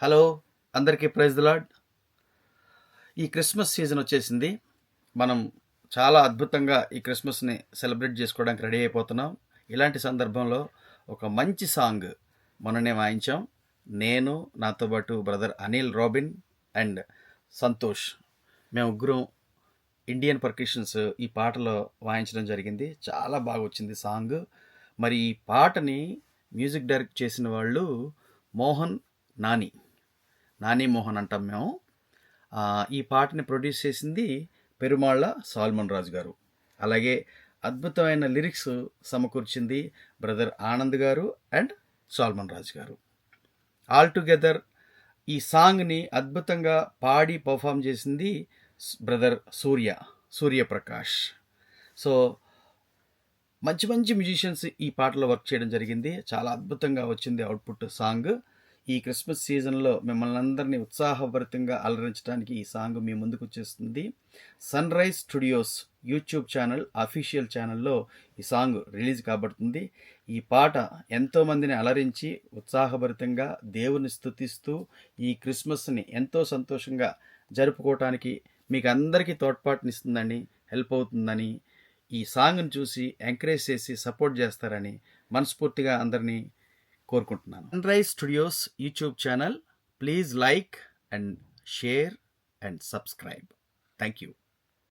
Hello, అందరికీ praise the lord. ఈ Christmas season వచ్చేసింది. మనం చాలా అద్భుతంగా ఈ క్రిస్మస్ని సెలబ్రేట్ చేసుకోవడానికి రెడీ అయిపోతున్నాం. ఇలాంటి సందర్భంలో ఒక మంచి సాంగ్ మొన్ననే వాయించాం. నేను, నాతో పాటు brother Anil robin and Santosh, మేము ముగ్గురం ఇండియన్ పర్కషన్స్ ఈ పాటలో వాయించడం జరిగింది. చాలా బాగా వచ్చింది సాంగ్. మరి ఈ పాటని మ్యూజిక్ డైరెక్ట్ చేసిన వాళ్ళు మోహన్ నాని మోహన్ అంటాం మేము. ఈ పాటని ప్రొడ్యూస్ చేసింది పెరుమాళ్ళ సాల్మన్ రాజు గారు. అలాగే అద్భుతమైన లిరిక్స్ సమకూర్చింది బ్రదర్ ఆనంద్ గారు అండ్ సాల్మన్ రాజు గారు. ఆల్ టుగెదర్ ఈ సాంగ్ని అద్భుతంగా పాడి పర్ఫామ్ చేసింది బ్రదర్ సూర్యప్రకాష్. సో మంచి మంచి మ్యూజిషియన్స్ ఈ పాటలో వర్క్ చేయడం జరిగింది. చాలా అద్భుతంగా వచ్చింది అవుట్పుట్ సాంగ్. ఈ క్రిస్మస్ సీజన్లో మిమ్మల్ని అందరినీ ఉత్సాహభరితంగా అలరించడానికి ఈ సాంగ్ మీ ముందుకు వచ్చేస్తుంది. Sunrise studios YouTube channel official ఛానల్లో ఈ సాంగ్ రిలీజ్ కాబడుతుంది. ఈ పాట ఎంతోమందిని అలరించి ఉత్సాహభరితంగా దేవుని స్తుతిస్తూ ఈ క్రిస్మస్ని ఎంతో సంతోషంగా జరుపుకోవటానికి మీకు అందరికీ తోడ్పాటునిస్తుందని, హెల్ప్ అవుతుందని, ఈ సాంగ్ని చూసి ఎంకరేజ్ చేసి సపోర్ట్ చేస్తారని మనస్ఫూర్తిగా అందరినీ కోరుకుంటున్నాను. Sunrise studios YouTube channel, please like and share and subscribe. Thank you.